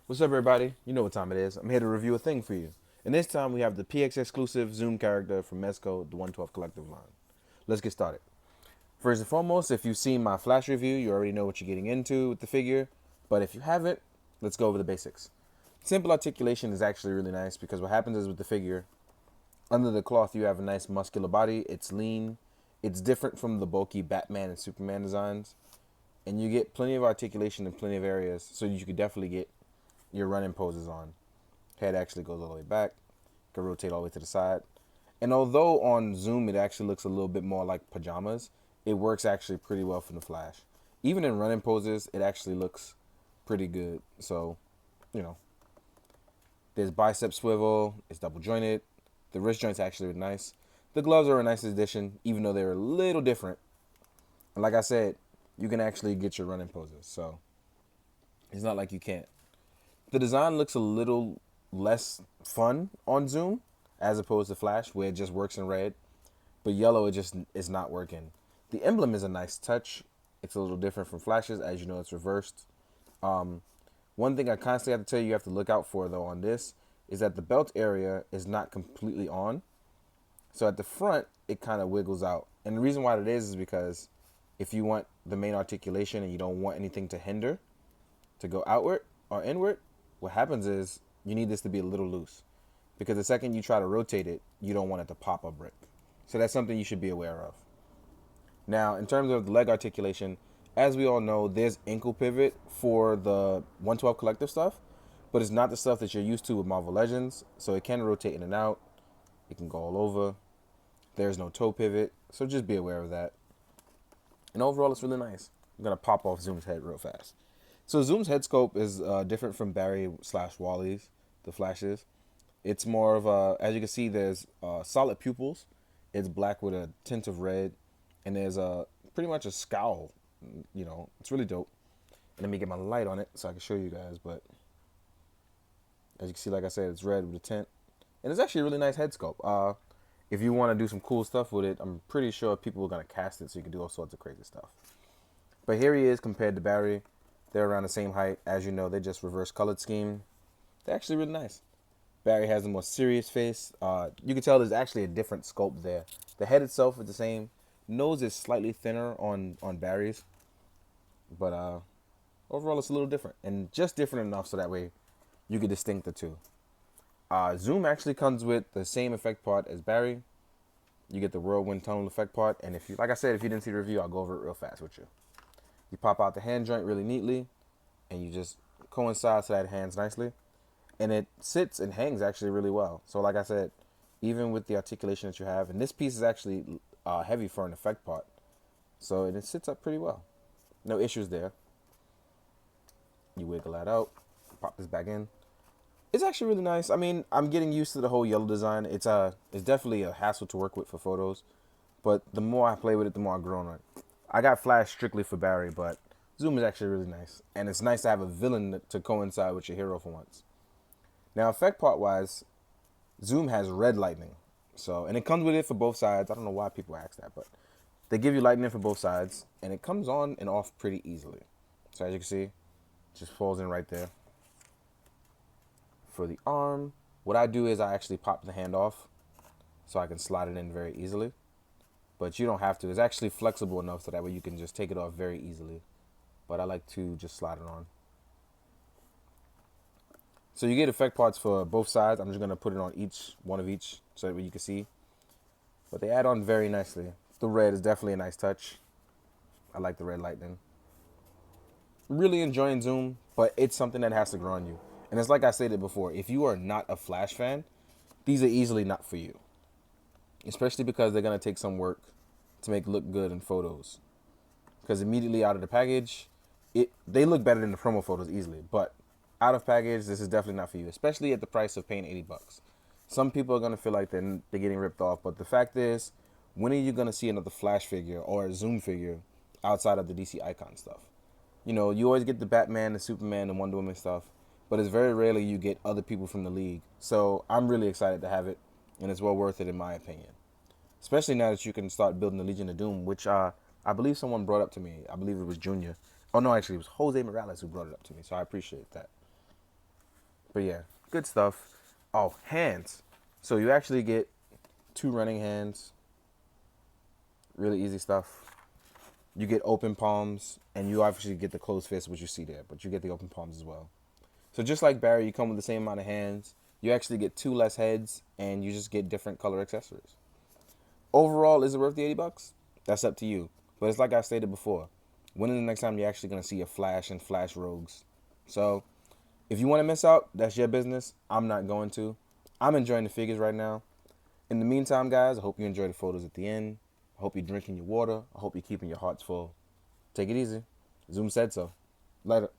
What's up, everybody? You know what time it is. I'm here to review a thing for you. And this time we have the PX exclusive Zoom character from Mezco, the 112 collective line. Let's get started. First and foremost, if you've seen my flash review, you already know what you're getting into with the figure. But if you haven't, let's go over the basics. Simple articulation is actually really nice because what happens is with the figure, under the cloth you have a nice muscular body. It's lean. It's different from the bulky Batman and Superman designs. And you get plenty of articulation in plenty of areas, so you could definitely get your running poses on. Head actually goes all the way back. Can rotate all the way to the side. And although on Zoom it actually looks a little bit more like pajamas, it works actually pretty well from the flash. Even in running poses, it actually looks pretty good. So, you know, there's bicep swivel. It's double jointed. The wrist joints actually are nice. The gloves are a nice addition, even though they're a little different. And like I said, you can actually get your running poses. So it's not like you can't. The design looks a little less fun on Zoom as opposed to Flash, where it just works in red. But yellow, it just is not working. The emblem is a nice touch. It's a little different from Flash's. As you know, it's reversed. One thing I constantly have to tell you, you have to look out for, though, on this is that the belt area is not completely on. So at the front, it kind of wiggles out. And the reason why it is because if you want the main articulation and you don't want anything to hinder, to go outward or inward, what happens is you need this to be a little loose. Because the second you try to rotate it, you don't want it to pop or break. So that's something you should be aware of. Now, in terms of the leg articulation, as we all know, there's ankle pivot for the 112 collective stuff, but it's not the stuff that you're used to with Marvel Legends. So it can rotate in and out. It can go all over. There's no toe pivot, so just be aware of that. And overall, it's really nice. I'm gonna pop off Zoom's head real fast. So Zoom's head sculpt is different from Barry slash Wally's, the Flashes. It's more of a, as you can see, there's solid pupils. It's black with a tint of red, and there's a pretty much a scowl. You know, it's really dope. Let me get my light on it so I can show you guys. But as you can see, like I said, it's red with a tint, and it's actually a really nice head sculpt. If you want to do some cool stuff with it, I'm pretty sure people are gonna cast it so you can do all sorts of crazy stuff. But here he is compared to Barry. They're around the same height. As you know, they just reverse colored scheme. They're actually really nice. Barry has a more serious face. You can tell there's actually a different sculpt there. The head itself is the same. Nose is slightly thinner on Barry's. But overall, it's a little different. And just different enough so that way you can distinct the two. Zoom actually comes with the same effect part as Barry. You get the whirlwind tunnel effect part. And if you, like I said, if you didn't see the review, I'll go over it real fast with you. You pop out the hand joint really neatly, and you just coincide to that hands nicely. And it sits and hangs actually really well. So like I said, even with the articulation that you have, and this piece is actually heavy for an effect part. So it sits up pretty well. No issues there. You wiggle that out, pop this back in. It's actually really nice. I mean, I'm getting used to the whole yellow design. It's definitely a hassle to work with for photos. But the more I play with it, the more I grow on it. I got Flash strictly for Barry, but Zoom is actually really nice. And it's nice to have a villain to coincide with your hero for once. Now, effect part wise, Zoom has red lightning. So, and it comes with it for both sides. I don't know why people ask that, but they give you lightning for both sides, and it comes on and off pretty easily. So as you can see, it just falls in right there. For the arm, what I do is I actually pop the hand off so I can slide it in very easily. But you don't have to. It's actually flexible enough so that way you can just take it off very easily. But I like to just slide it on. So you get effect parts for both sides. I'm just going to put it on one of each, so that way you can see. But they add on very nicely. The red is definitely a nice touch. I like the red lightning. Really enjoying Zoom, but it's something that has to grow on you. And it's like I stated before, if you are not a Flash fan, these are easily not for you. Especially because they're going to take some work to make it look good in photos. Because immediately out of the package, they look better than the promo photos easily. But out of package, this is definitely not for you, especially at the price of paying $80. Some people are going to feel like they're getting ripped off. But the fact is, when are you going to see another Flash figure or a Zoom figure outside of the DC Icon stuff? You know, you always get the Batman, the Superman, and Wonder Woman stuff. But it's very rarely you get other people from the league. So I'm really excited to have it. And it's well worth it in my opinion. Especially now that you can start building the Legion of Doom, which I believe someone brought up to me. I believe it was Junior. Oh, no, actually, it was Jose Morales who brought it up to me. So I appreciate that. But yeah, good stuff. Oh, hands. So you actually get 2 running hands. Really easy stuff. You get open palms, and you obviously get the closed fist, which you see there, but you get the open palms as well. So just like Barry, you come with the same amount of hands. You actually get 2 less heads, and you just get different color accessories. Overall, is it worth the $80? That's up to you. But it's like I stated before. When is the next time you're actually going to see a Flash and Flash Rogues? So if you want to miss out, that's your business. I'm not going to. I'm enjoying the figures right now. In the meantime, guys, I hope you enjoy the photos at the end. I hope you're drinking your water. I hope you're keeping your hearts full. Take it easy. Zoom said so. Later.